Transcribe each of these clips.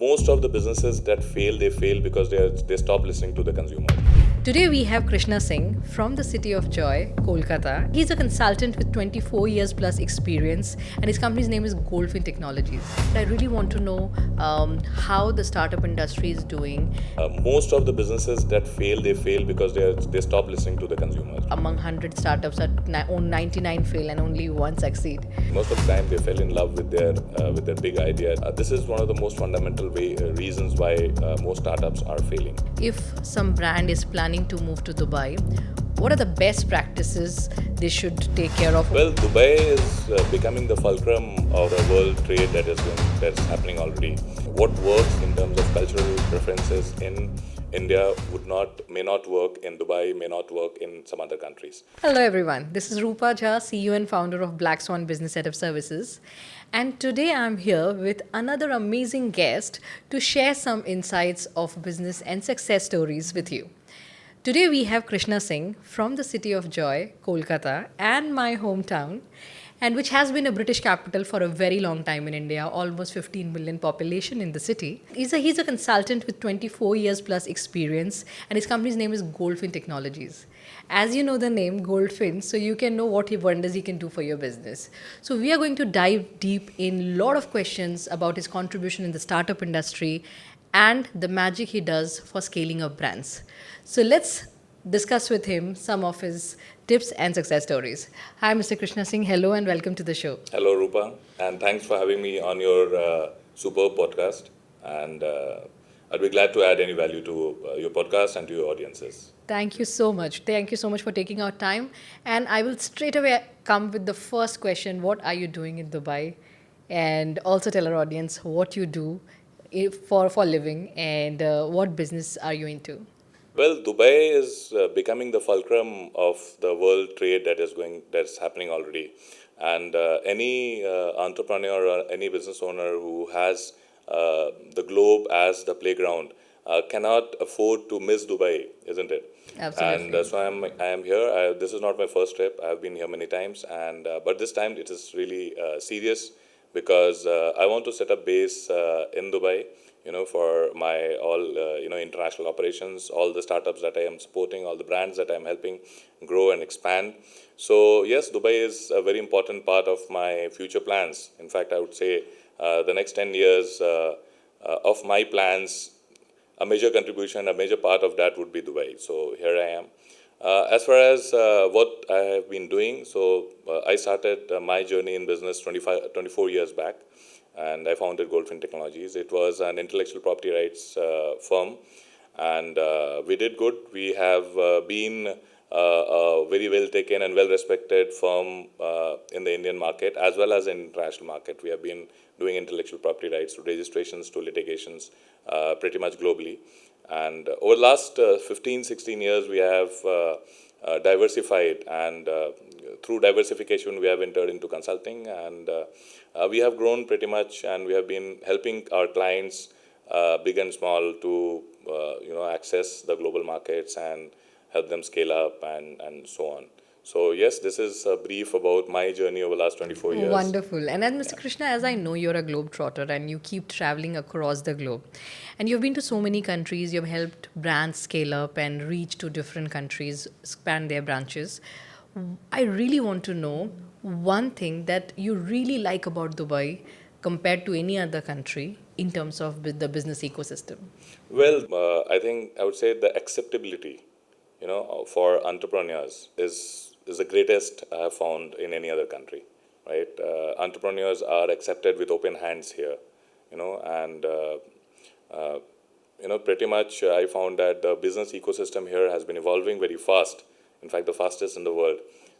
Most of the businesses that fail, they fail because they stop listening to the consumer. Today we have Krishna Singh from the City of Joy, Kolkata. He's a consultant with 24 years plus experience and his company's name is Goldfinn Technologies. I really want to know how the startup industry is doing. Most of the businesses that fail, they fail because they stop listening to the consumer. Among 100 startups, 99 fail and only one succeed. Most of the time they fell in love with their big idea. This is one of the most fundamental reasons why most startups are failing. If some brand is planning to move to Dubai, what are the best practices they should take care of? Well, Dubai is becoming the fulcrum of the world trade that's happening already. What works in terms of cultural preferences in India may not work in Dubai, may not work in some other countries. Hello everyone, this is Rupa Jha, CEO and founder of Black Swan Business Setup Services. And today I'm here with another amazing guest to share some insights of business and success stories with you. Today we have Krishna Singh from the City of Joy, Kolkata, and my hometown, and which has been a British capital for a very long time in India, almost 15 million population in the city. He's a consultant with 24 years plus experience, and his company's name is Goldfinn Technologies. As you know the name Goldfinn, so you can know what wonders he can do for your business. So we are going to dive deep in a lot of questions about his contribution in the startup industry and the magic he does for scaling up brands. So let's discuss with him some of his tips and success stories. Hi, Mr. Krishna Singh. Hello and welcome to the show. Hello, Rupa, and thanks for having me on your superb podcast. And I'd be glad to add any value to your podcast and to your audiences. Thank you so much. Thank you so much for taking our time. And I will straight away come with the first question. What are you doing in Dubai? And also tell our audience what you do for living and what business are you into? Well, Dubai is becoming the fulcrum of the world trade that's happening already, and any entrepreneur or any business owner who has the globe as the playground cannot afford to miss Dubai, isn't it? Absolutely. And so I am here. This is not my first trip. I've been here many times, and but this time it is really serious because I want to set up base in Dubai. For my all international operations, all the startups that I am supporting, all the brands that I am helping grow and expand. So yes, Dubai is a very important part of my future plans. In fact, I would say the next 10 years of my plans, a major contribution, a major part of that would be Dubai. So here I am. As far as what I have been doing, so I started my journey in business 24 years back, and I founded Goldfinn Technologies. It was an intellectual property rights firm, and we did good. We have been a very well taken and well respected firm in the Indian market as well as in international market. We have been doing intellectual property rights to registrations to litigations pretty much globally. And over the last 15, 16 years, we have diversified, and through diversification, we have entered into consulting, and we have grown pretty much, and we have been helping our clients, big and small, to access the global markets and help them scale up and so on. So yes, this is a brief about my journey over the last 24 years. Wonderful. And then, Mr. Krishna, as I know, you're a globetrotter and you keep traveling across the globe. And you've been to so many countries, you've helped brands scale up and reach to different countries, expand their branches. I really want to know one thing that you really like about Dubai compared to any other country in terms of the business ecosystem. Well, I think I would say the acceptability, for entrepreneurs is the greatest I have found in any other country, right? Entrepreneurs are accepted with open hands here, and pretty much I found that the business ecosystem here has been evolving very fast. In fact, the fastest in the world.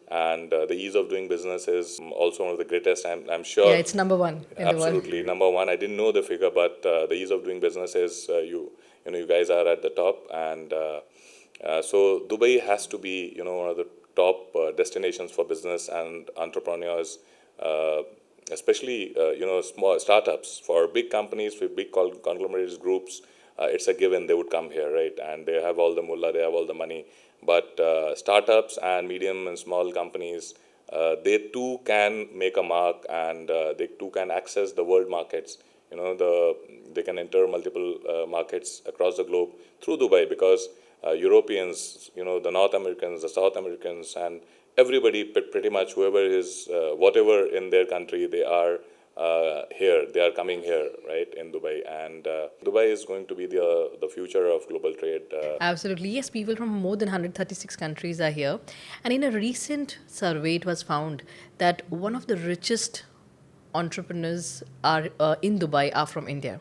And the ease of doing business is also one of the greatest, I'm sure. Yeah, it's number one in the world. Absolutely, number one. I didn't know the figure, but the ease of doing business is you guys are at the top, and so Dubai has to be one of the top destinations for business and entrepreneurs, especially small startups. For big companies, for big conglomerates groups, it's a given they would come here, right? And they have all the mullah, they have all the money. But startups and medium and small companies, they too can make a mark, and they too can access the world markets, they can enter multiple markets across the globe through Dubai, because Europeans, the North Americans, the South Americans, and everybody, pretty much whoever is whatever in their country, they are here. They are coming here, right, in Dubai, and Dubai is going to be the future of global trade. Absolutely. Yes, people from more than 136 countries are here. And in a recent survey, it was found that one of the richest entrepreneurs are in Dubai are from India.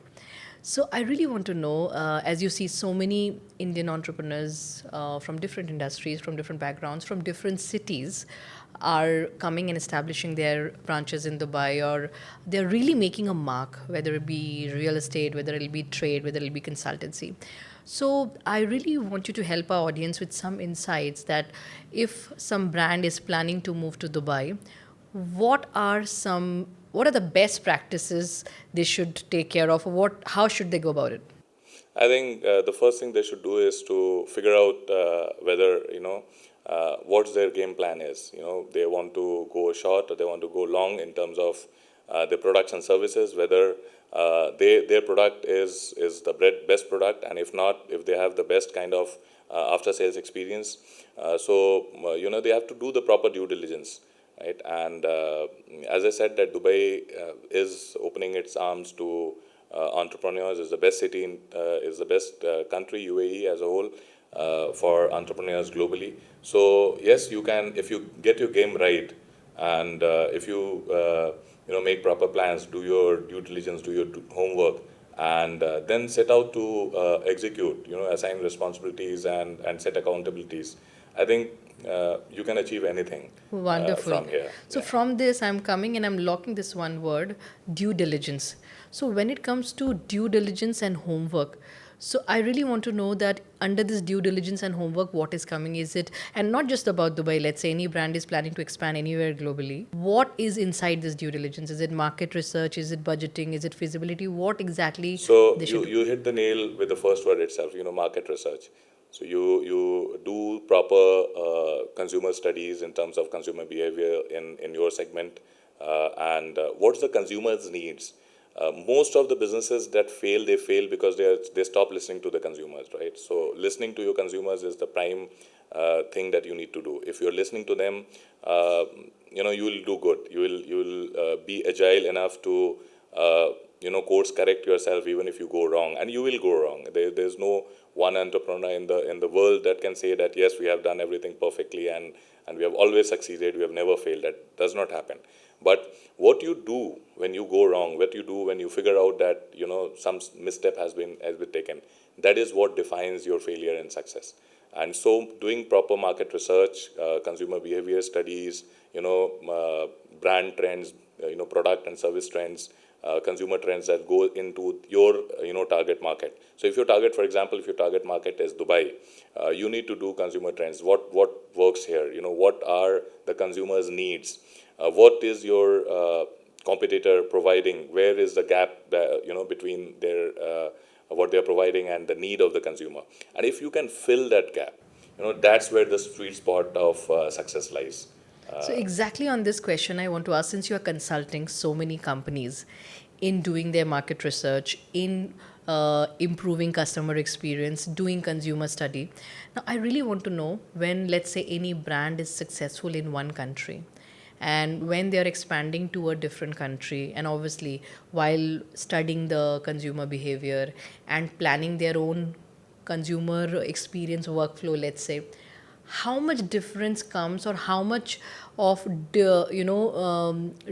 So I really want to know, as you see so many Indian entrepreneurs from different industries, from different backgrounds, from different cities, are coming and establishing their branches in Dubai, or they're really making a mark, whether it be real estate, whether it'll be trade, whether it'll be consultancy. So I really want you to help our audience with some insights that if some brand is planning to move to Dubai, what are the best practices they should take care of? How should they go about it? I think the first thing they should do is to figure out whether what's their game plan is. They want to go short or they want to go long in terms of their products and services. Whether their product is the best product, and if not, if they have the best kind of after sales experience. They have to do the proper due diligence, right? And as I said, that Dubai is opening its arms to entrepreneurs, is the best city, is the best country, UAE as a whole, for entrepreneurs globally. So yes, you can, if you get your game right, and if you make proper plans, do your due diligence, do your homework, and then set out to execute, assign responsibilities and set accountabilities. I think you can achieve anything Wonderful. from here. So Yeah. from this, I'm coming and I'm locking this one word, due diligence. So when it comes to due diligence and homework, so I really want to know that under this due diligence and homework, what is coming? Is it, and not just about Dubai, let's say any brand is planning to expand anywhere globally. What is inside this due diligence? Is it market research? Is it budgeting? Is it feasibility? What exactly So they should you, do? you hit the nail with the first word itself, market research. So you do proper consumer studies in terms of consumer behavior in your segment, and what's the consumer's needs. Most of the businesses that fail, they fail because they stop listening to the consumers, right? So listening to your consumers is the prime thing that you need to do. If you're listening to them, you will do good. You will be agile enough to course correct yourself even if you go wrong, and you will go wrong. There's no one entrepreneur in the world that can say that yes, we have done everything perfectly and we have always succeeded, we have never failed. That does not happen. But what you do when you go wrong, what you do when you figure out that some misstep has been taken, that is what defines your failure and success. And so doing proper market research, consumer behavior studies, brand trends, product and service trends, consumer trends that go into your target market. So if your target, for example, if your target market is Dubai, you need to do consumer trends. What works here? What are the consumers' needs? What is your competitor providing? Where is the gap between their what they are providing and the need of the consumer? And if you can fill that gap, that's where the sweet spot of success lies. So, exactly on this question, I want to ask, since you are consulting so many companies in doing their market research, in improving customer experience, doing consumer study. Now, I really want to know when, let's say, any brand is successful in one country and when they are expanding to a different country, and obviously while studying the consumer behavior and planning their own consumer experience workflow, let's say, how much difference comes, or how much of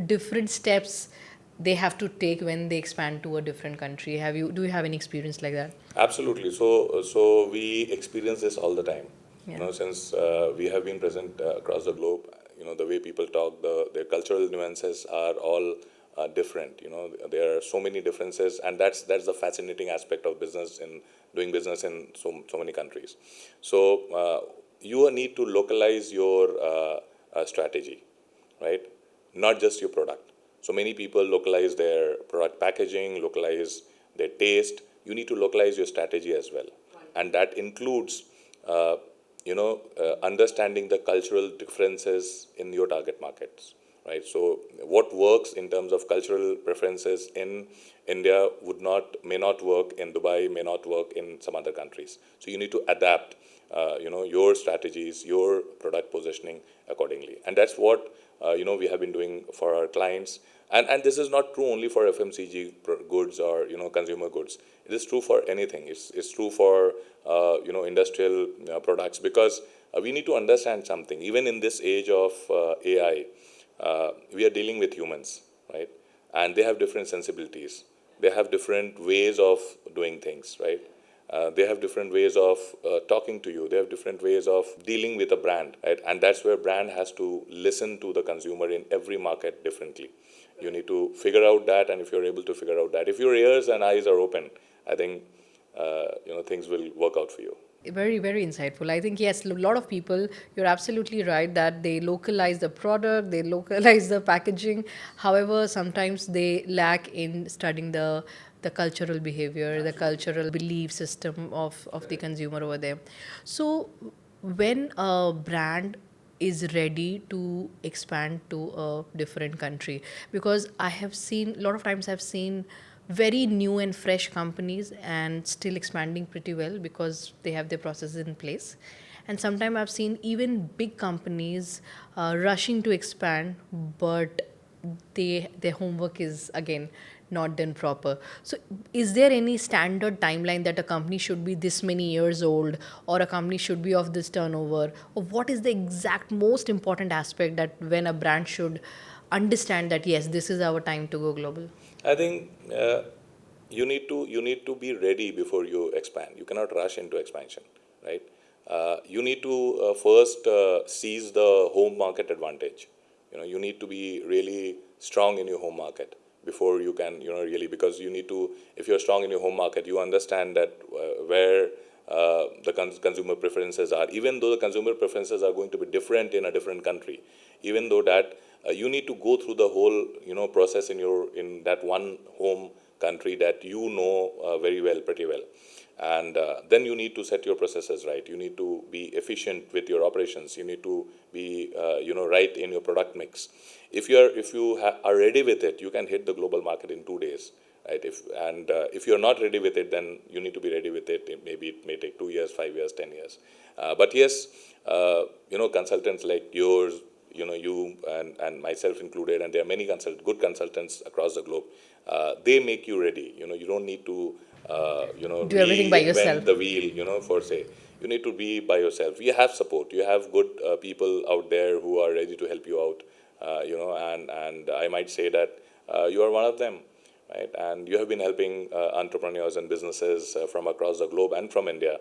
different steps they have to take when they expand to a different country? Do you have any experience like that? Absolutely. So we experience this all the time. Yeah. Since we have been present across the globe, the way people talk, their cultural nuances are all different. There are so many differences, and that's the fascinating aspect of business in doing business in so many countries. So you need to localize your strategy, right? Not just your product. So many people localize their product packaging, localize their taste. You need to localize your strategy as well, and that includes, understanding the cultural differences in your target markets. right? So what works in terms of cultural preferences in India may not work in Dubai, may not work in some other countries. So you need to adapt, your strategies, your product positioning accordingly, and that's what we have been doing for our clients. And this is not true only for FMCG goods or consumer goods. It is true for anything. It's true for industrial products, because we need to understand something. Even in this age of AI, we are dealing with humans, right? And they have different sensibilities. They have different ways of doing things, right? They have different ways of talking to you. They have different ways of dealing with a brand, right? And that's where brand has to listen to the consumer in every market differently. You need to figure out that, and if you're able to figure out that, if your ears and eyes are open, I think things will work out for you. Very, very insightful. I think, yes, a lot of people, you're absolutely right that they localize the product, they localize the packaging. However, sometimes they lack in studying the cultural behavior, the cultural belief system of the consumer over there. So, when a brand is ready to expand to a different country, because I have seen a lot of times, I've seen very new and fresh companies and still expanding pretty well because they have their processes in place. And sometimes I've seen even big companies rushing to expand, but their homework is again not done proper. So is there any standard timeline that a company should be this many years old, or a company should be of this turnover, or what is the exact most important aspect that when a brand should understand that yes, this is our time to go global? I think you need to be ready before you expand. You cannot rush into expansion, right? You need to first seize the home market advantage. You need to be really strong in your home market before you can really, because you need to, if you're strong in your home market, you understand that where the consumer preferences are, even though the consumer preferences are going to be different in a different country, even though that you need to go through the whole process in that one home country that very well, pretty well. And then you need to set your processes right. You need to be efficient with your operations. You need to be right in your product mix. If you are ready with it, you can hit the global market in 2 days, right? If you're not ready with it, then you need to be ready with it. Maybe it may take 2 years, 5 years, 10 years. But yes, consultants like yours, you and myself included, and there are many good consultants across the globe. They make you ready. You don't need to Do everything by yourself. reinvent the wheel. For say, you need to be by yourself. You have support. You have good people out there who are ready to help you out. And I might say that you are one of them, right? And you have been helping entrepreneurs and businesses from across the globe and from India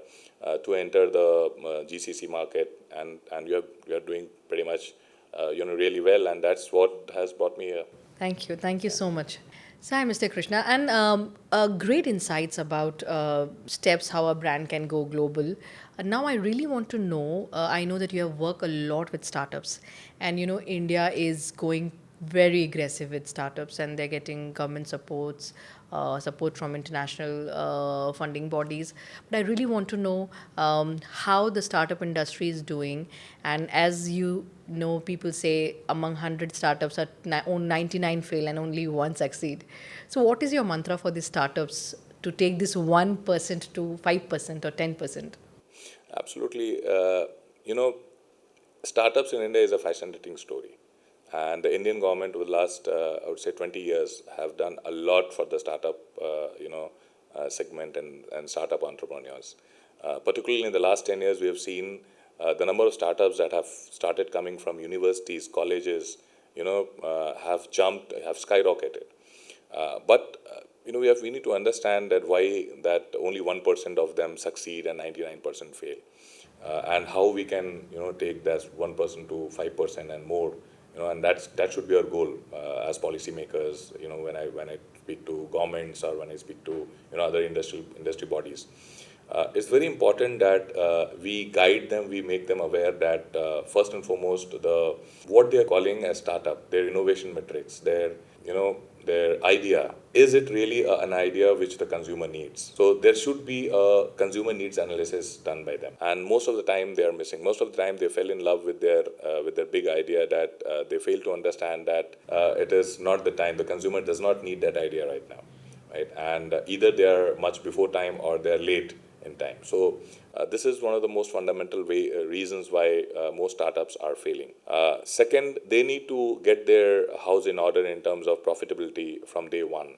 to enter the GCC market, and you are doing pretty much really well, and that's what has brought me here. Thank you. Thank you so much. So, hi, Mr. Krishna, and great insights about steps how a brand can go global. Now, I really want to know. I know that you have worked a lot with startups, and India is going very aggressive with startups, and they're getting government support from international funding bodies. But I really want to know how the startup industry is doing. And as you know, people say among 100 startups, 99 fail and only one succeed. So, what is your mantra for the startups to take this 1% to 5% or 10%? Absolutely. Startups in India is a fascinating story. And the Indian government over the last, I would say, 20 years have done a lot for the startup, segment and startup entrepreneurs. Particularly in the last 10 years, we have seen the number of startups that have started coming from universities, colleges, have skyrocketed. But we need to understand that why that only 1% of them succeed and 99% fail, and how we can take that 1% to 5% and more. And that should be our goal as policymakers. When I speak to governments, or when I speak to other industry bodies, it's very important that we guide them, we make them aware that first and foremost, the what they are calling as startup, their innovation metrics, their idea, is it really an idea which the consumer needs? So there should be a consumer needs analysis done by them. And most of the time they are missing. Most of the time they fell in love with their big idea that they fail to understand that it is not the time. The consumer does not need that idea right now, right? And either they are much before time or they are late in time. So this is one of the most fundamental reasons why most startups are failing. Second, they need to get their house in order in terms of profitability from day one.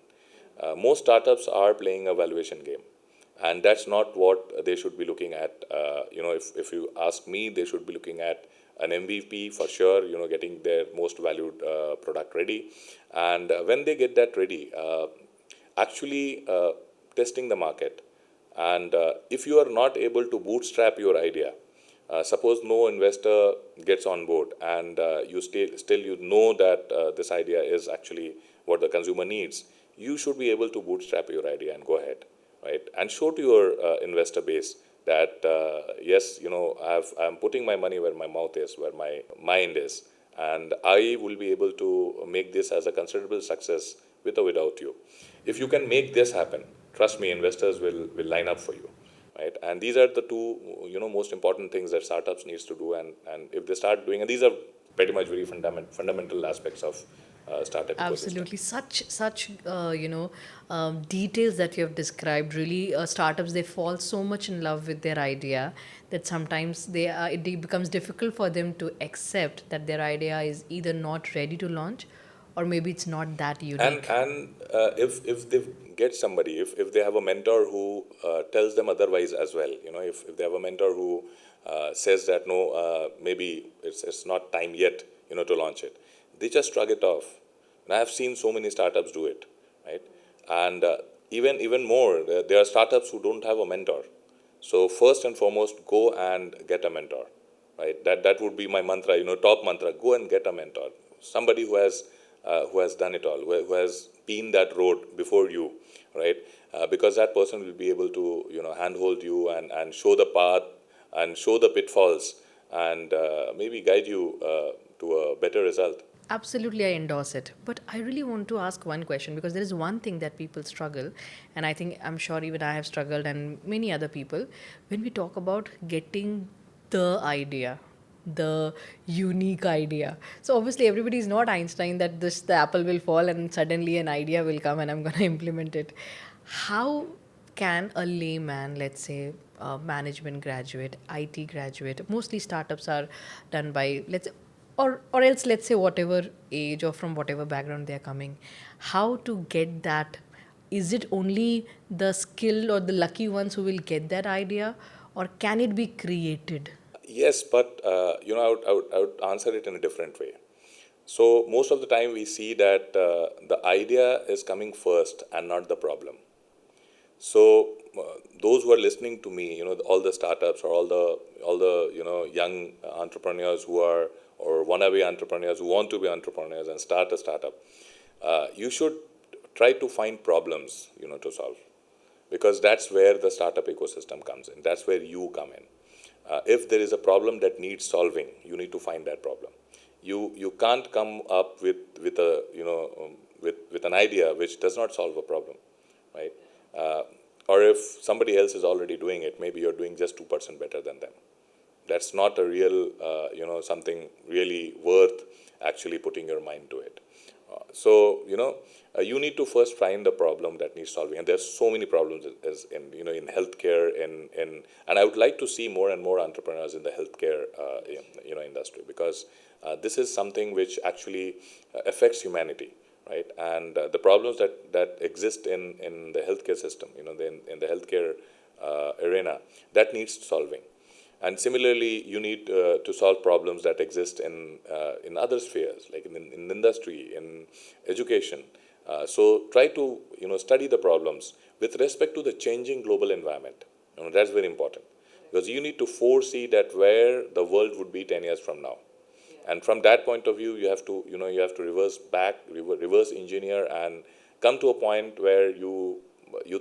Most startups are playing a valuation game, and that's not what they should be looking at. If you ask me, they should be looking at an MVP for sure, getting their most valued product ready. And when they get that ready, actually testing the market. And if you are not able to bootstrap your idea, suppose no investor gets on board, and you still you know that this idea is actually what the consumer needs, you should be able to bootstrap your idea and go ahead, right? And show to your investor base that yes, I'm putting my money where my mouth is, where my mind is, and I will be able to make this as a considerable success with or without you. If you can make this happen, trust me, investors will line up for you, right? And these are the two most important things that startups needs to do. And if they start doing, and these are pretty much very fundamental aspects of startup ecosystem. Absolutely, such details that you have described. Really, startups, they fall so much in love with their idea that sometimes it becomes difficult for them to accept that their idea is either not ready to launch, or maybe it's not that and unique. and if they get somebody, if they have a mentor who tells them otherwise as well, if they have a mentor who says that no, maybe it's not time yet, to launch it, they just shrug it off. And I have seen so many startups do it, right? And even more, there are startups who don't have a mentor. So first and foremost, go and get a mentor, right? That would be my mantra, top mantra. Go and get a mentor, somebody who has done it all, who has been that road before you, right? Because that person will be able to handhold you and show the path and show the pitfalls and maybe guide you to a better result. Absolutely, I endorse it. But I really want to ask one question, because there is one thing that people struggle, and I think I'm sure even I have struggled, and many other people, when we talk about getting the idea, the unique idea. So obviously, everybody is not Einstein that the apple will fall and suddenly an idea will come and I'm going to implement it. How can a layman, let's say, a management graduate, IT graduate, mostly startups are done by, let's say, or else let's say whatever age or from whatever background they are coming, how to get that? Is it only the skilled or the lucky ones who will get that idea, or can it be created? Yes, but I would answer it in a different way. So most of the time we see that the idea is coming first and not the problem. So those who are listening to me, all the startups or all the young entrepreneurs who are, or wannabe entrepreneurs who want to be entrepreneurs and start a startup, you should try to find problems, to solve, because that's where the startup ecosystem comes in. That's where you come in. If there is a problem that needs solving, you need to find that problem. You can't come up with a with an idea which does not solve a problem, right? Or if somebody else is already doing it, maybe you're doing just 2% better than them. That's not a real something really worth actually putting your mind to it. You need to first find the problem that needs solving, and there's so many problems as in healthcare, and I would like to see more and more entrepreneurs in the healthcare industry, because this is something which actually affects humanity, right? And the problems that exist in the healthcare system, in the healthcare arena, that needs solving. And similarly, you need to solve problems that exist in other spheres, like in industry, in education. So try to study the problems with respect to the changing global environment. That's very important, because you need to foresee that where the world would be 10 years from now. And from that point of view, you have to reverse engineer, and come to a point where you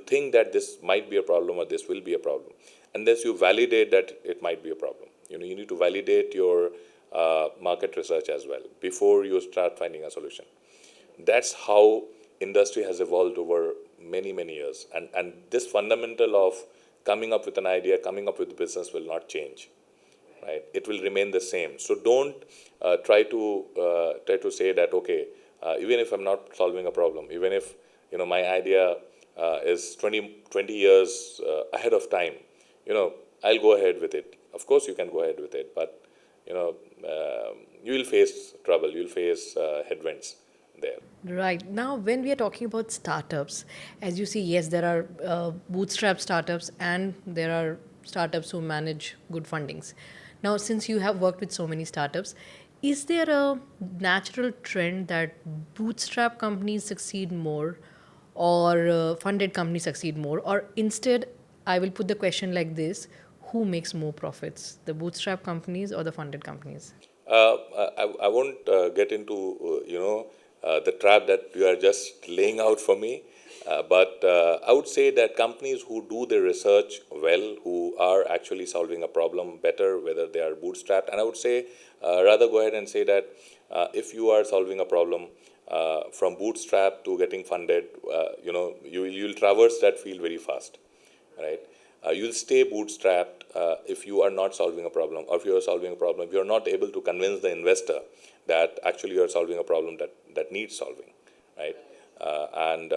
think that this might be a problem or this will be a problem, unless you validate that it might be a problem. You need to validate your market research as well before you start finding a solution. That's how industry has evolved over many, many years. And this fundamental of coming up with an idea, coming up with a business will not change, right? It will remain the same. So don't try to say that, okay, even if I'm not solving a problem, even if, my idea is 20 years ahead of time, I'll go ahead with it. Of course, you can go ahead with it, but you will face trouble, you'll face headwinds there. Right. Now, when we are talking about startups, as you see, yes, there are bootstrap startups and there are startups who manage good fundings. Now, since you have worked with so many startups, is there a natural trend that bootstrap companies succeed more or funded companies succeed more? Or instead, I will put the question like this: who makes more profits, the bootstrap companies or the funded companies? I won't get into the trap that you are just laying out for me, but I would say that companies who do their research well, who are actually solving a problem better, whether they are bootstrapped, and I would say rather go ahead and say that if you are solving a problem from bootstrap to getting funded, you'll traverse that field very fast, right? You'll stay bootstrapped if you are not solving a problem, or if you are solving a problem, if you're not able to convince the investor that actually you're solving a problem that needs solving, right? And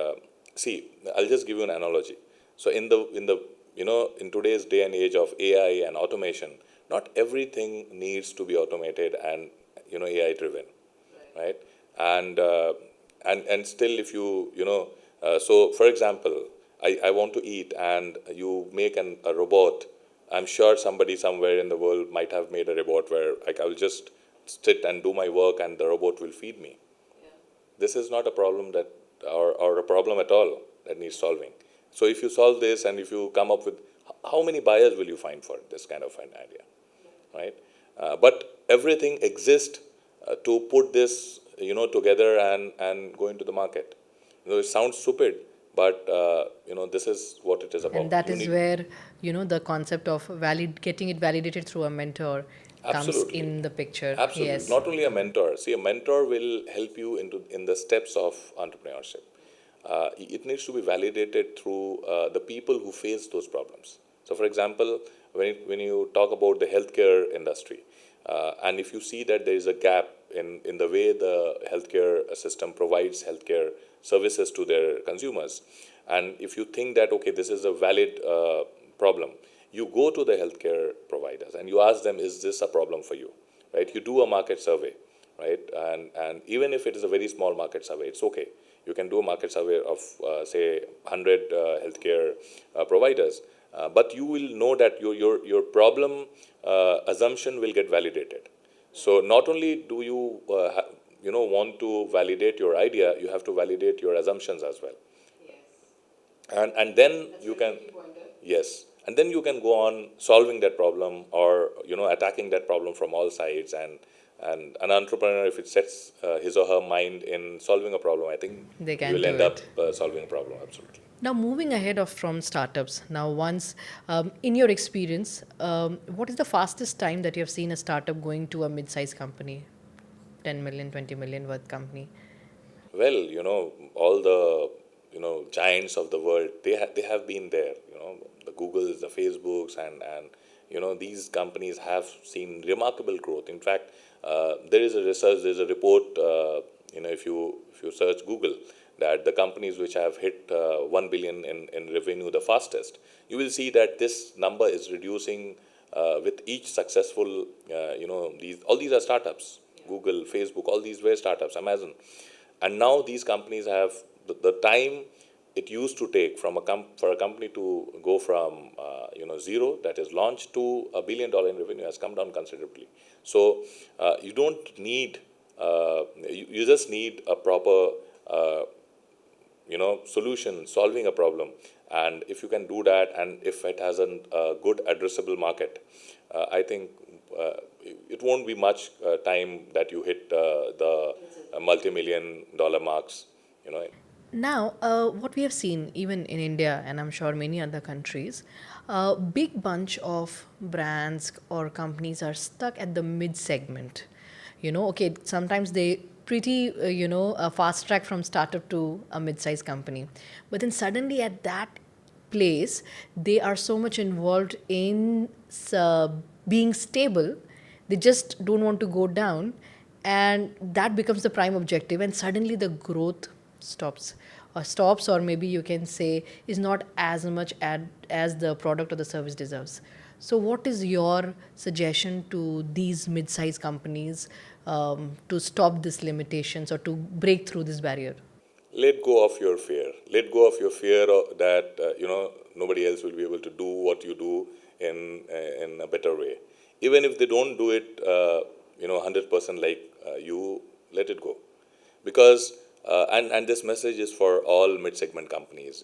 see, I'll just give you an analogy. So in today's day and age of AI and automation, not everything needs to be automated and AI driven, right? And and still, if so for example, I want to eat, and you make a robot. I'm sure somebody somewhere in the world might have made a robot where, like, I will just sit and do my work and the robot will feed me. This is not a problem or a problem at all that needs solving. So if you solve this and if you come up with, how many buyers will you find for this kind of an idea, right? But everything exists to put this together and go into the market. It sounds stupid, but this is what it is And about. that You is need. where, the concept of getting it validated through a mentor comes Absolutely. in the picture. Absolutely. Yes. Not only a mentor. See, a mentor will help you in the steps of entrepreneurship. It needs to be validated through the people who face those problems. So, for example, when you talk about the healthcare industry, and if you see that there is a gap in the way the healthcare system provides healthcare services to their consumers, and if you think that, okay, this is a valid problem, you go to the healthcare providers and you ask them, is this a problem for you, right? You do a market survey, right? And even if it is a very small market survey, it's okay. You can do a market survey of say 100 healthcare providers, but you will know that your problem assumption will get validated. So not only do you want to validate your idea, you have to validate your assumptions as well. And then you can, yes, and then you can go on solving that problem, or attacking that problem from all sides. And an entrepreneur, if it sets his or her mind in solving a problem, I think They you can will do end up it. solving a problem. Absolutely. Now, moving ahead of from startups, now once in your experience, what is the fastest time that you have seen a startup going to a mid-sized company, 10 million, 20 million worth company? Well, all the giants of the world, they have been there. The Googles, the Facebooks, and these companies have seen remarkable growth. In fact, there's a report. If you search Google, that the companies which have hit 1 billion in revenue the fastest, you will see that this number is reducing with each successful. These are startups. Google, Facebook, all these were startups. Amazon, and now these companies have the time it used to take for a company to go from zero, that is launched, to $1 billion in revenue has come down considerably. So you don't need you just need a proper solution, solving a problem. And if you can do that, and if it has a good addressable market, I think it won't be much time that you hit the multi-million dollar marks, you know. Now, what we have seen, even in India and I'm sure many other countries, a big bunch of brands or companies are stuck at the mid segment. Okay, sometimes they pretty, a fast track from startup to a mid-sized company. But then suddenly at that place, they are so much involved in being stable, they just don't want to go down, and that becomes the prime objective, and suddenly the growth stops, or maybe you can say is not as much as the product or the service deserves. So what is your suggestion to these mid-sized companies to stop these limitations or to break through this barrier? Let go of your fear. Let go of your fear that nobody else will be able to do what you do in a better way. Even if they don't do it, 100% like you, let it go, because and this message is for all mid-segment companies.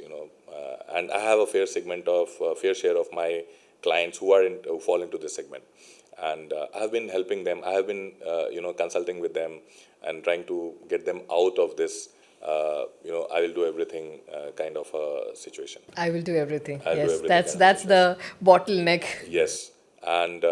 And I have a fair share of my clients who fall into this segment, and I have been helping them. I have been consulting with them and trying to get them out of this. I will do everything kind of a situation. I will do everything. I'll do Yes, everything that's kind of that's situation. the bottleneck. Yes, and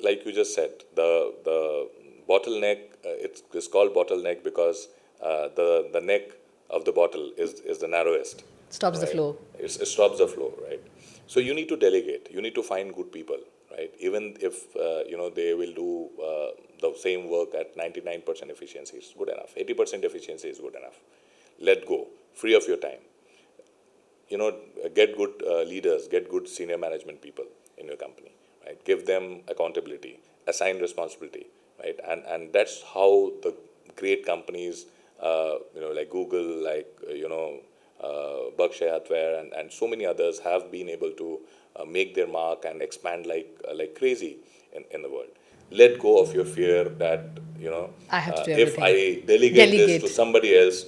like you just said, the bottleneck. It's called bottleneck because the neck of the bottle is the narrowest, Stops the right? flow. It stops the flow, right? So you need to delegate. You need to find good people, right? Even if they will do the same work at 99% efficiency, is good enough. 80% efficiency is good enough. Let go. Free of your time. Get good leaders, get good senior management people in your company, right? Give them accountability, assign responsibility, right? And that's how the great companies, like Google, like Berkshire Hathaway, and so many others have been able to make their mark and expand like crazy in the world. Let go of your fear that I have to do if everything. I delegate this to Delegate. somebody else,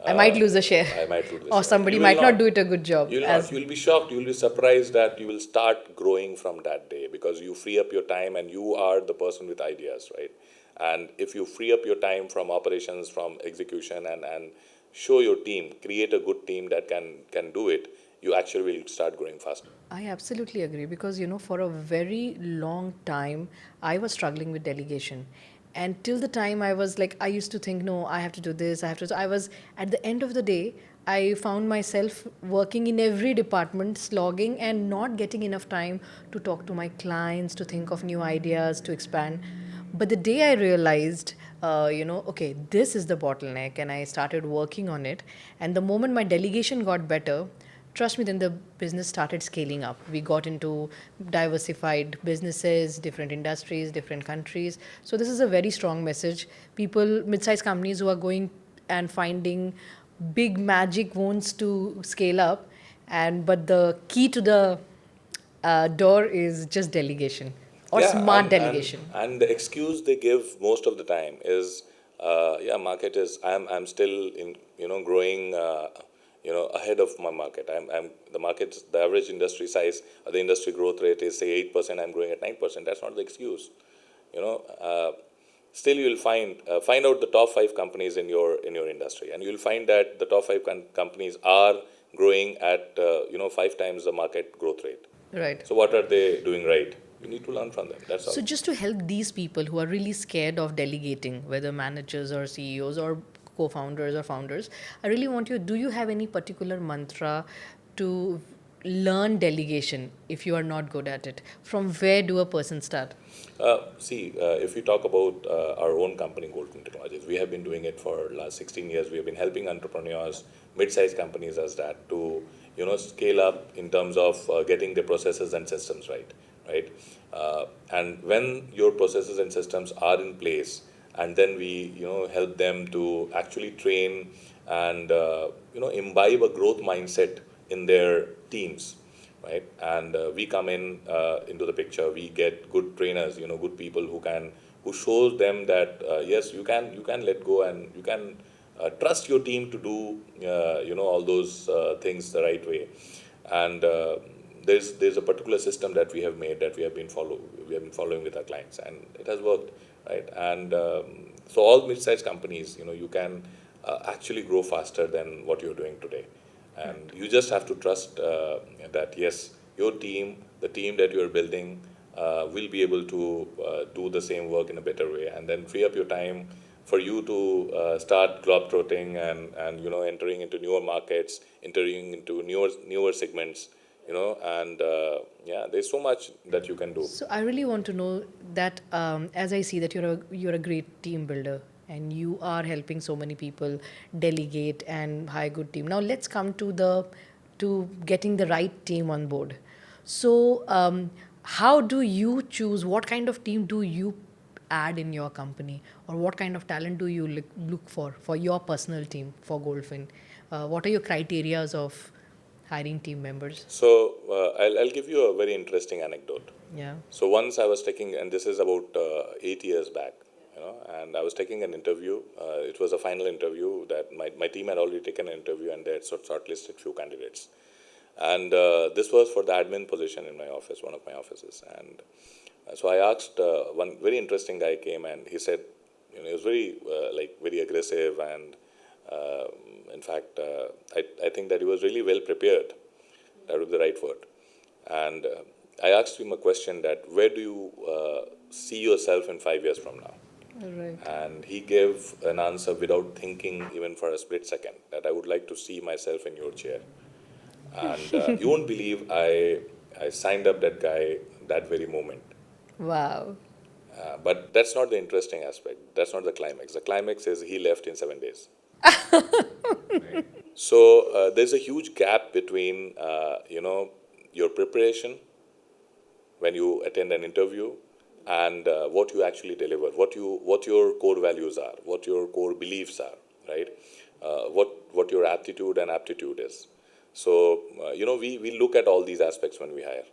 I might uh, lose a share, I might lose the or share. somebody You will might not not. do it a good job. You will not. As You will be shocked. You will be surprised that you will start growing from that day because you free up your time and you are the person with ideas, right? And if you free up your time from operations, from execution, and show your team, create a good team that can do it, you actually will start growing faster. I absolutely agree because for a very long time I was struggling with delegation. And till the time I was like, I used to think, no, I have to do this, I have to. So I was, at the end of the day, I found myself working in every department, slogging, and not getting enough time to talk to my clients, to think of new ideas, to expand. But the day I realized, okay, this is the bottleneck, and I started working on it, and the moment my delegation got better, trust me, then the business started scaling up. We got into diversified businesses, different industries, different countries. So this is a very strong message. People, mid-sized companies who are going and finding big magic wands to scale up, and but the key to the door is just delegation or Yeah, smart and delegation. and the excuse they give most of the time is, yeah, market is I'm still in growing ahead of my market. I'm the market, the average industry size or the industry growth rate is say 8%. I'm growing at 9%. That's not the excuse. You know, still you'll find out the top five companies in your industry, and you'll find that the top five companies are growing at 5 times the market growth rate. Right. So what are they doing right? You need to learn from them. That's So, all. just to help these people who are really scared of delegating, whether managers or CEOs or co founders or founders, I really want you, do you have any particular mantra to learn delegation if you are not good at it? From where do a person start? If we talk about our own company, Goldfinn Technologies, we have been doing it for last 16 years. We have been helping entrepreneurs, mid-sized companies as that to scale up in terms of getting their processes and systems right, right? And when your processes and systems are in place, and then we help them to actually train and imbibe a growth mindset in their teams, right? And we come into the picture. We get good trainers, good people who shows them that yes, you can let go, and you can trust your team to do all those things the right way. And there's a particular system that we have made that we have been following with our clients, and it has worked, right? And so all mid-sized companies, you can actually grow faster than what you're doing today. And you just have to trust that yes, your team, the team that you're building, will be able to do the same work in a better way, and then free up your time for you to start globetrotting and entering into newer markets, entering into newer segments, and yeah, there's so much that you can do. So I really want to know that as I see that you're a great team builder and you are helping so many people delegate and hire good team. Now let's come to the to getting the right team on board. So how do you choose what kind of team do you add in your company, or what kind of talent do you look for your personal team for Goldfinn? What are your criterias of hiring team members? So I'll give you a very interesting anecdote. Yeah. So once I was taking, and this is about 8 years back, and I was taking an interview. It was a final interview that my team had already taken an interview, and they had shortlisted few candidates. And this was for the admin position in my office, one of my offices. And so I asked, one very interesting guy came, and he said, he was very very aggressive, and uh, in fact, I think that he was really well prepared. That would be the right word. And I asked him a question that where do you see yourself in 5 years from now? Right. And he gave an answer without thinking even for a split second, that I would like to see myself in your chair. And you won't believe I signed up that guy that very moment. Wow. But that's not the interesting aspect. That's not the climax. The climax is he left in 7 days. So there's a huge gap between your preparation when you attend an interview and what you actually deliver, what your core values are, what your core beliefs are, right? What your attitude and aptitude is. So we look at all these aspects when we hire.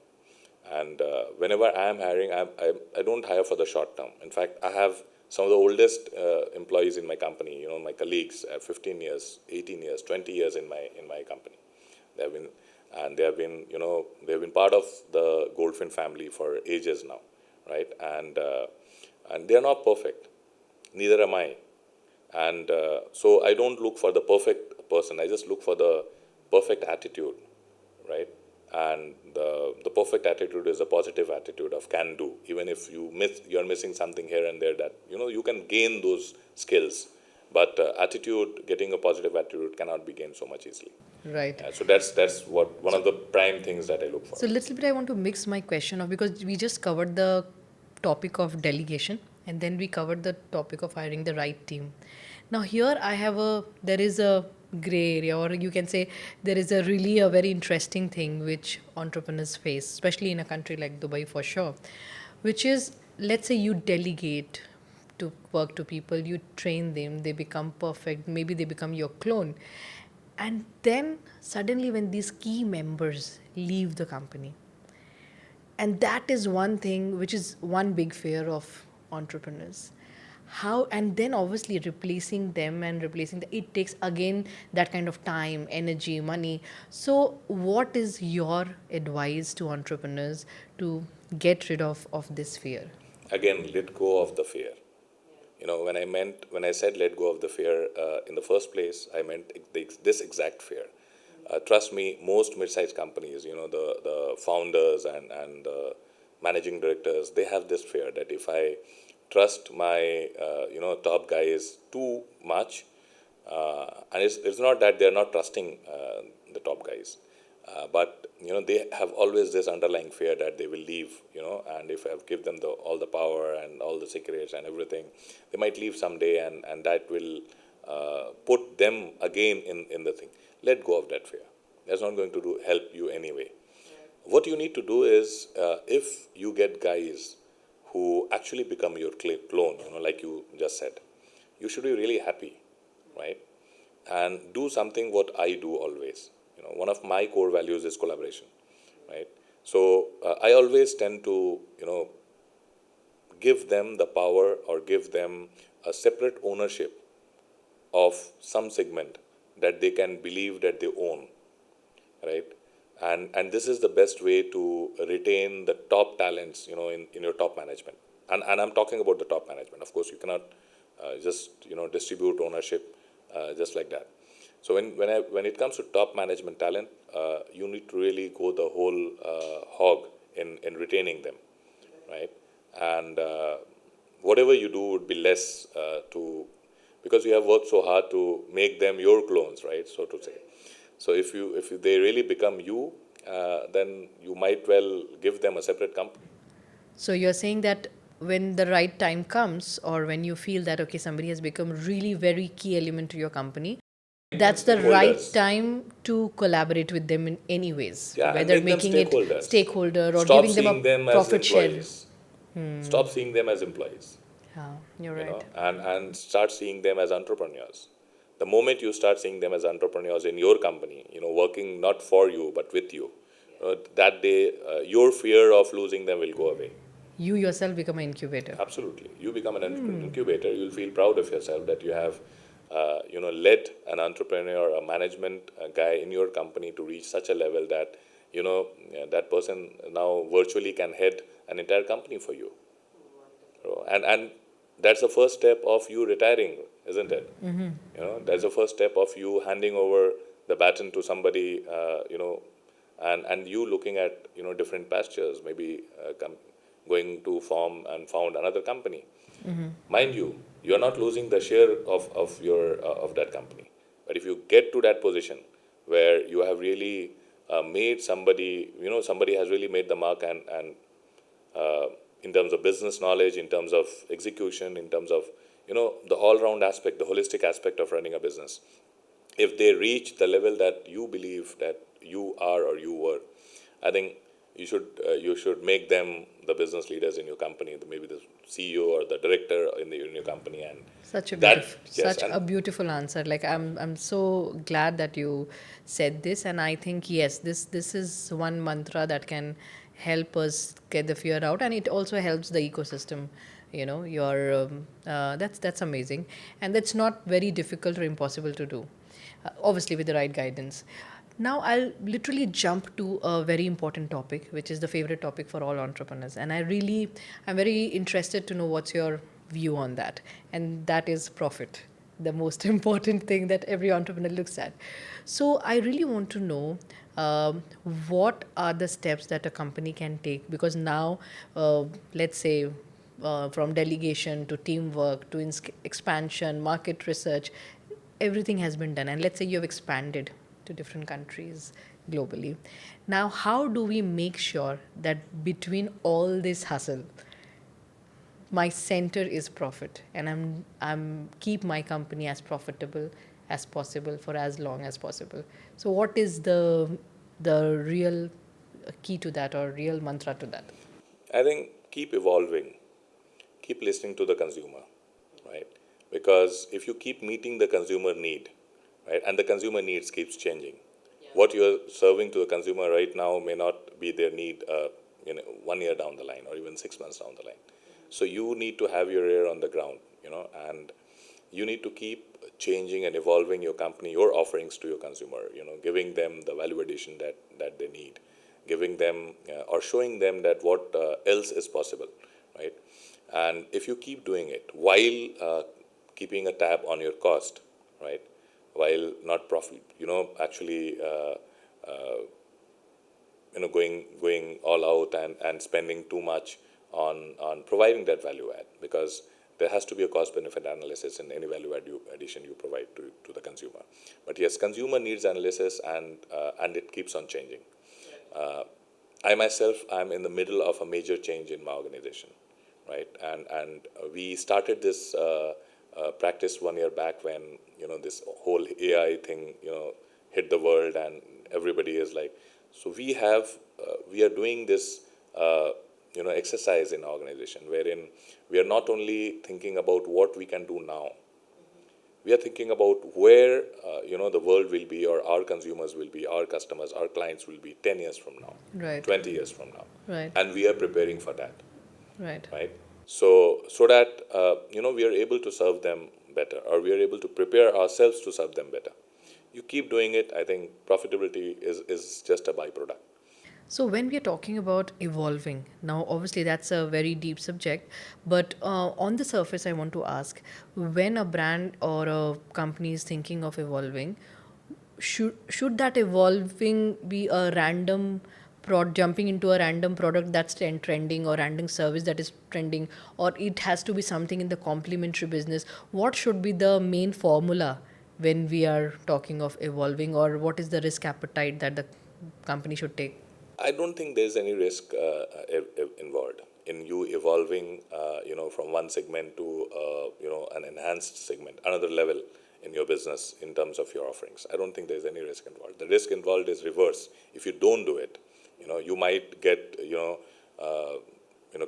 And whenever I am hiring, I don't hire for the short term. In fact, I have some of the oldest employees in my company, my colleagues, 15 years, 18 years, 20 years in my company. They have been, and they have been part of the Goldfinn family for ages now, right? And they are not perfect. Neither am I. And so I don't look for the perfect person. I just look for the perfect attitude, right? And the perfect attitude is a positive attitude of can do. Even if you're missing something here and there, that you can gain those skills. But attitude, getting a positive attitude, cannot be gained so much easily. Right. So that's what one of the prime things that I look for. So little bit I want to mix my question of, because we just covered the topic of delegation and then we covered the topic of hiring the right team. Now here I have there is a gray area, or you can say there is a really a very interesting thing which entrepreneurs face, especially in a country like Dubai for sure, which is, let's say you delegate to work to people, you train them, they become perfect, maybe they become your clone. And then suddenly, when these key members leave the company, and that is one thing which is one big fear of entrepreneurs. How, and then obviously replacing them and it takes again that kind of time, energy, money. So, what is your advice to entrepreneurs to get rid of this fear? Again, let go of the fear. When I said let go of the fear, in the first place, I meant this exact fear. Trust me, most mid-sized companies, the founders and the managing directors, they have this fear that if I trust my top guys too much, and it's not that they're not trusting the top guys, but they have always this underlying fear that they will leave, and if I give them all the power and all the secrets and everything, they might leave someday, and that will put them again in the thing. Let go of that fear. That's not going to help you anyway. What you need to do is, if you get guys who actually become your clone, like you just said, you should be really happy, right? And do something what I do always. One of my core values is collaboration, right? So I always tend to, give them the power or give them a separate ownership of some segment that they can believe that they own, right? And this is the best way to retain the top talents, in your top management. And I'm talking about the top management. Of course, you cannot just distribute ownership just like that. So when it comes to top management talent, you need to really go the whole hog in retaining them, right? And whatever you do would be less to because you have worked so hard to make them your clones, right? So to say. So if they really become you, then you might well give them a separate company. So you're saying that when the right time comes, or when you feel that okay, somebody has become really very key element to your company, Make them that's the right stakeholders. time to collaborate with them in any ways, Yeah, and whether make them making it stakeholders. stakeholder or Stop giving them a seeing them as profit share. employees. Stop seeing them as employees, Yeah, you're right. and start seeing them as entrepreneurs. The moment you start seeing them as entrepreneurs in your company, working not for you but with you, that day your fear of losing them will go away. You yourself become an incubator. Absolutely. You become an incubator. You'll feel proud of yourself that you have, led an entrepreneur, a management guy in your company to reach such a level that, that person now virtually can head an entire company for you. And that's the first step of you retiring, isn't it? That's the first step of you handing over the baton to somebody, and you looking at different pastures, maybe going to form and found another company. Mind you, you're not losing the share of that company. But if you get to that position where you have really made somebody, somebody has really made the mark, and in terms of business knowledge, in terms of execution, in terms of the all-round aspect, the holistic aspect of running a business, if they reach the level that you believe that you are or you were, I think you should make them the business leaders in your company, maybe the CEO or the director in your company, and Such a that, beautiful, yes. such And a beautiful answer. Like I'm so glad that you said this, and I think yes, this is one mantra that can help us get the fear out, and it also helps the ecosystem. Your that's amazing, and that's not very difficult or impossible to do, obviously with the right guidance. Now I'll literally jump to a very important topic, which is the favorite topic for all entrepreneurs. And I'm very interested to know what's your view on that. And that is profit, the most important thing that every entrepreneur looks at. So I really want to know what are the steps that a company can take? Because now, let's say, from delegation to teamwork to expansion, market research, everything has been done. And let's say you have expanded to different countries globally. Now, how do we make sure that between all this hustle, my center is profit, and I'm keep my company as profitable as possible for as long as possible? So, what is the real key to that, or real mantra to that? I think keep evolving, keep listening to the consumer, right? Because if you keep meeting the consumer need, right, and the consumer needs keeps changing, what you're serving to the consumer right now may not be their need, 1 year down the line or even 6 months down the line. So you need to have your ear on the ground, and you need to keep changing and evolving your company, your offerings to your consumer, giving them the value addition that they need, giving them or showing them that what else is possible, right? And if you keep doing it while keeping a tab on your cost, right, while not profit, actually going all out and spending too much on providing that value add, because there has to be a cost benefit analysis in any value addition you provide to the consumer. But yes, consumer needs analysis, and it keeps on changing. I myself, I'm in the middle of a major change in my organization, right? And we started this practice 1 year back when this whole AI thing hit the world, and everybody is like, so we are doing this exercise in our organization, wherein we are not only thinking about what we can do now, we are thinking about where the world will be, or our consumers will be, our customers, our clients will be 10 years from now, Right. 20 years from now, Right. and we are preparing for that, Right. right? So that we are able to serve them better, or we are able to prepare ourselves to serve them better. You keep doing it. I think profitability is just a byproduct. So, when we are talking about evolving, now obviously that's a very deep subject, but on the surface, I want to ask, when a brand or a company is thinking of evolving, should that evolving be a random jumping into a random product that's trending, or random service that is trending, or it has to be something in the complementary business? What should be the main formula when we are talking of evolving, or what is the risk appetite that the company should take? I don't think there's any risk involved in you evolving, from one segment to, an enhanced segment, another level in your business in terms of your offerings. I don't think there's any risk involved. The risk involved is reverse. If you don't do it, you might get,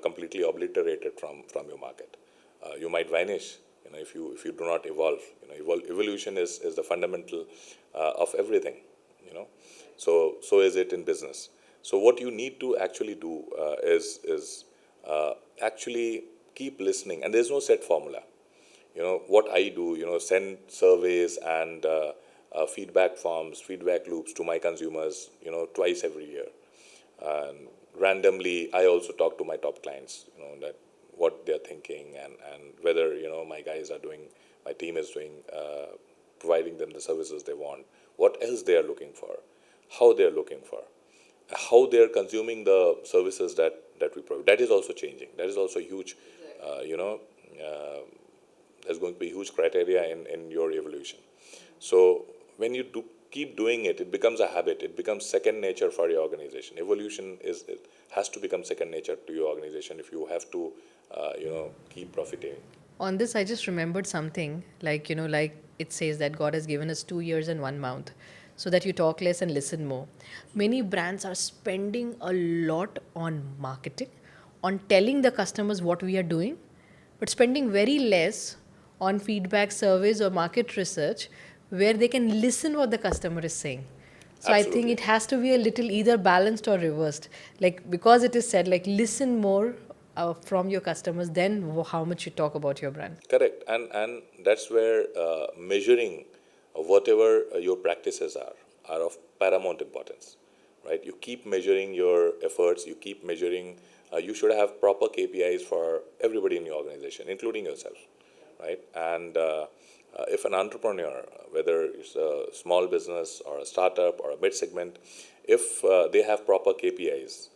completely obliterated from your market. You might vanish, if you do not evolve. Evolution is the fundamental of everything. You know, so is it in business. So what you need to actually do is actually keep listening, and there's no set formula. What I do, send surveys and feedback forms, feedback loops to my consumers, twice every year. And randomly, I also talk to my top clients, that what they're thinking, and whether my guys are doing, my team is doing, providing them the services they want, what else they are looking for, how they are looking for, how they are consuming the services that we provide. That is also changing. That is also huge. There's going to be huge criteria in your evolution. So when you keep doing it, it becomes a habit. It becomes second nature for your organization. Evolution it has to become second nature to your organization if you have to, keep profiting. On this, I just remembered something like, like it says that God has given us 2 ears and one mouth so that you talk less and listen more. Many brands are spending a lot on marketing, on telling the customers what we are doing, but spending very less on feedback surveys or market research where they can listen what the customer is saying. So I think Absolutely. it has to be a little either balanced or reversed. Like, because it is said, like, listen more from your customers than how much you talk about your brand. Correct, and that's where measuring whatever your practices are of paramount importance, right? You keep measuring your efforts. You keep measuring. You should have proper KPIs for everybody in your organization, including yourself, right? And if an entrepreneur, whether it's a small business or a startup or a mid segment, if they have proper KPIs,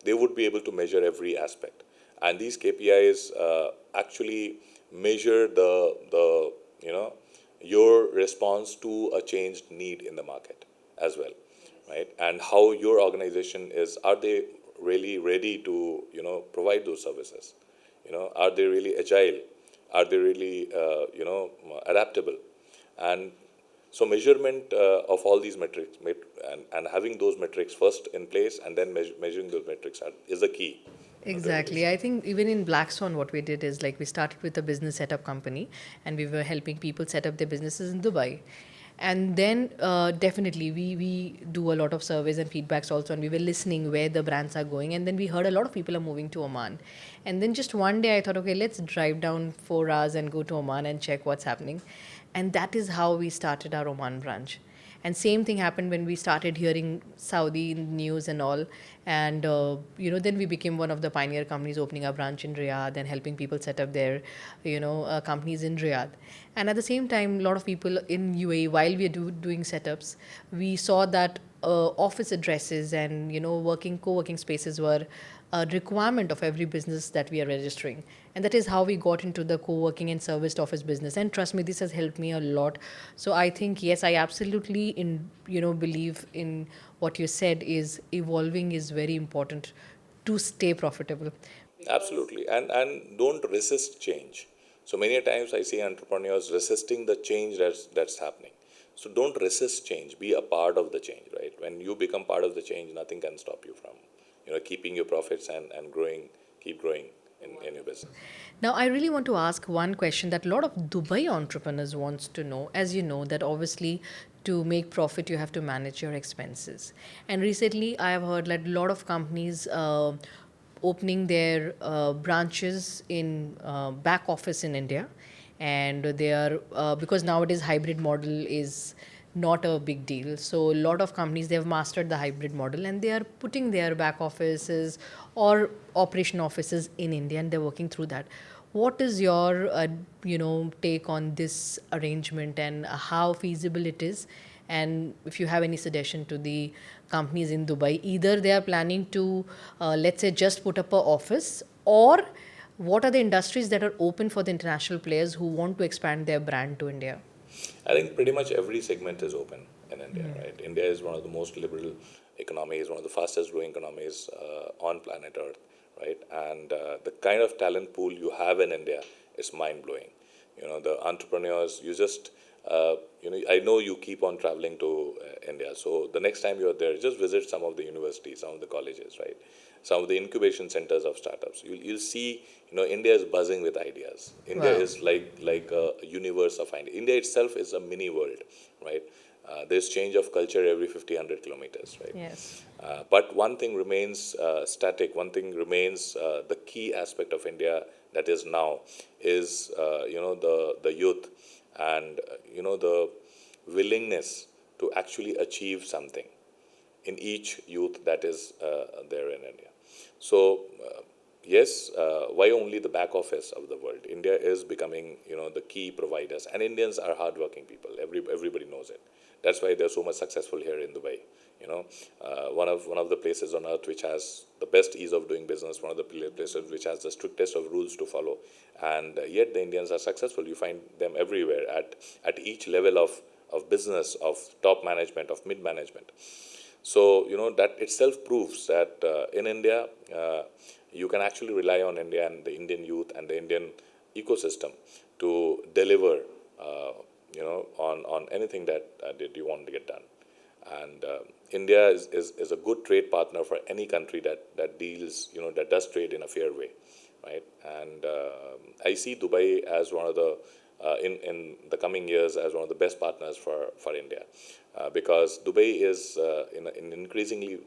they would be able to measure every aspect, and these KPIs actually measure the your response to a changed need in the market as well, right? And how your organization is, are they really ready to provide those services? Are they really agile? Are they really adaptable? And so measurement of all these metrics, and having those metrics first in place, and then measuring those metrics is the key. To Exactly. evolution. I think even in Black Swan, what we did is like we started with a business setup company and we were helping people set up their businesses in Dubai. And then definitely we do a lot of surveys and feedbacks also, and we were listening where the brands are going. And then we heard a lot of people are moving to Oman. And then just one day I thought, okay, let's drive down 4 hours and go to Oman and check what's happening. And that is how we started our Oman branch. And same thing happened when we started hearing Saudi news and all. And, then we became one of the pioneer companies opening a branch in Riyadh and helping people set up their, companies in Riyadh. And at the same time, a lot of people in UAE, while we are doing setups, we saw that office addresses and, co-working spaces were a requirement of every business that we are registering. And that is how we got into the co-working and serviced office business. And trust me, this has helped me a lot. So I think, yes, I absolutely believe in what you said, is evolving is very important to stay profitable. Absolutely, and don't resist change. So many times I see entrepreneurs resisting the change that's happening. So don't resist change. Be a part of the change, right? When you become part of the change, nothing can stop you from, keeping your profits and growing, keep growing in your business. Now, I really want to ask one question that a lot of Dubai entrepreneurs wants to know. As you know, that obviously to make profit, you have to manage your expenses. And recently, I have heard that a lot of companies opening their branches in back office in India, and they are because nowadays hybrid model is not a big deal. So a lot of companies, they have mastered the hybrid model and they are putting their back offices or operation offices in India, and they're working through that. What is your take on this arrangement and how feasible it is? And if you have any suggestion to the companies in Dubai? Either they are planning to, let's say, just put up a office, or what are the industries that are open for the international players who want to expand their brand to India? I think pretty much every segment is open in India, right? India is one of the most liberal economies, one of the fastest growing economies on planet Earth, right? And the kind of talent pool you have in India is mind blowing. The entrepreneurs, I know you keep on traveling to India. So the next time you're there, just visit some of the universities, some of the colleges, right? Some of the incubation centers of startups. You'll see, India is buzzing with ideas. India Wow. is like a universe of ideas. India itself is a mini world, right? There's change of culture every 50, 100 kilometers, right? Yes. But one thing remains static. One thing remains the key aspect of India that is now is the youth and the willingness to actually achieve something in each youth that is there in India. So yes, why only the back office of the world? India is becoming the key providers, and Indians are hardworking people. Everybody knows it. That's why they're so much successful here in Dubai. One of the places on earth which has the best ease of doing business, one of the places which has the strictest of rules to follow, and yet the Indians are successful. You find them everywhere at each level of business, of top management, of mid management. So that itself proves that in India, you can actually rely on India and the Indian youth and the Indian ecosystem to deliver, on anything that you want to get done. And India is a good trade partner for any country that deals, that does trade in a fair way, right? And I see Dubai as one of the in the coming years as one of the best partners for India, because Dubai is in increasingly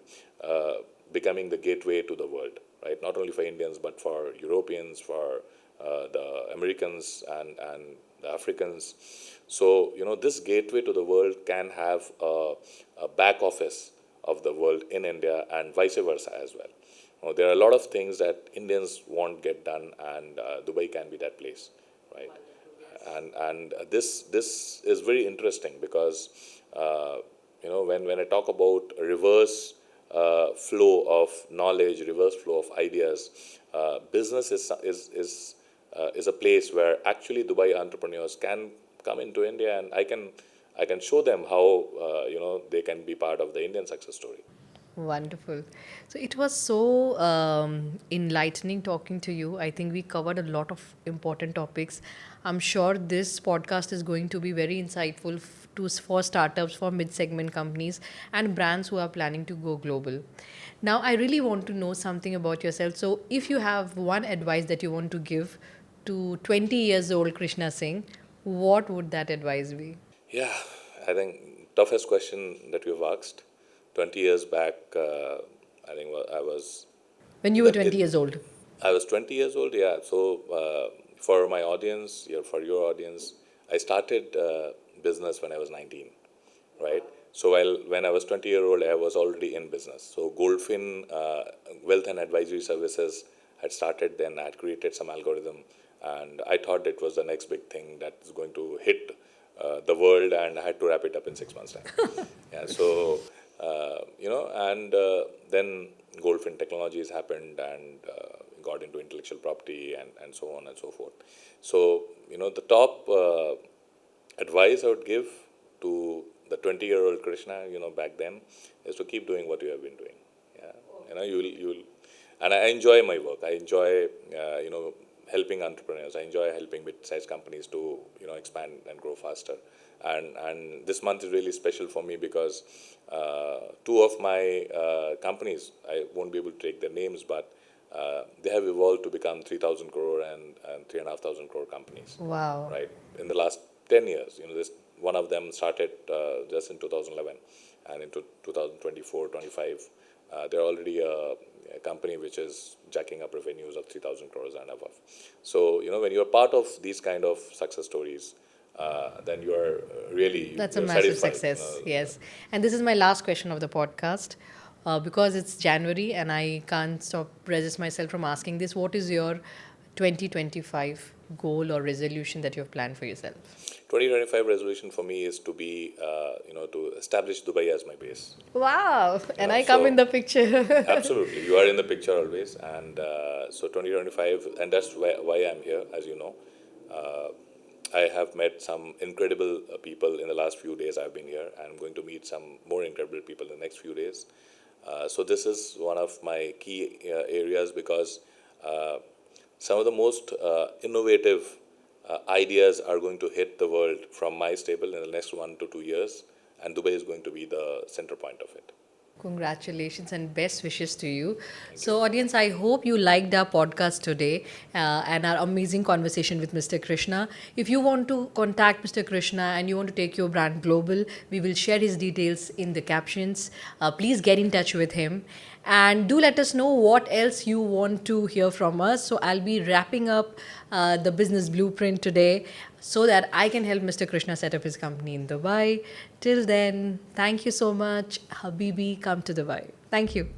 becoming the gateway to the world, right? Not only for Indians but for Europeans, for the Americans and the Africans. So this gateway to the world can have a back office of the world in India and vice versa as well. There are a lot of things that Indians won't get done, and Dubai can be that place, right? And this is very interesting because when I talk about reverse flow of knowledge, reverse flow of ideas, business is a place where actually Dubai entrepreneurs can come into India, and I can show them how they can be part of the Indian success story. Wonderful. So it was so enlightening talking to you. I think we covered a lot of important topics. I'm sure this podcast is going to be very insightful for startups, for mid-segment companies, and brands who are planning to go global. Now, I really want to know something about yourself. So, if you have one advice that you want to give to 20 years old Krishna Singh, what would that advice be? Yeah, I think toughest question that you've asked. 20 years back, I think I was When you were that 20 it, years old? I was 20 years old. Yeah. So for my audience, for your audience, I started business when I was 19, right? So when I was 20-year old, I was already in business. So Goldfinn Wealth and Advisory Services had started then. I had created some algorithm, and I thought it was the next big thing that is going to hit the world, and I had to wrap it up in 6 months' time. Yeah. So and then Goldfinn Technologies happened, and got into intellectual property and so on and so forth. So the top advice I would give to the 20-year-old Krishna, back then, is to keep doing what you have been doing. Yeah, you'll, and I enjoy my work. I enjoy, helping entrepreneurs. I enjoy helping mid-sized companies to, expand and grow faster. And this month is really special for me because two of my companies, I won't be able to take their names, but they have evolved to become 3,000 crore and 3,500 crore companies, Wow. right? In the last 10 years, this one of them started just in 2011, and into 2024, 25, they're already a company which is jacking up revenues of 3,000 crores and above. So when you're part of these kind of success stories, then you are really That's a you're massive satisfied. success. Yes. And this is my last question of the podcast. Because it's January and I can't stop resist myself from asking this. What is your 2025 goal or resolution that you've planned for yourself? 2025 resolution for me is to be, to establish Dubai as my base. Wow, and I come in So the picture. absolutely, you are in the picture always, and so 2025, and that's why I'm here, as you know. Uh, I have met some incredible people in the last few days I've been here, and I'm going to meet some more incredible people in the next few days. So this is one of my key areas because uh, some of the most innovative ideas are going to hit the world from my stable in the next 1 to 2 years, and Dubai is going to be the center point of it. Congratulations and best wishes to you. Thank you. So, audience, I hope you liked our podcast today and our amazing conversation with Mr. Krishna. If you want to contact Mr. Krishna and you want to take your brand global, we will share his details in the captions. Please get in touch with him and do let us know what else you want to hear from us. So, I'll be wrapping up the business blueprint today so that I can help Mr. Krishna set up his company in Dubai. Till then, thank you so much. Habibi, come to Dubai. Thank you.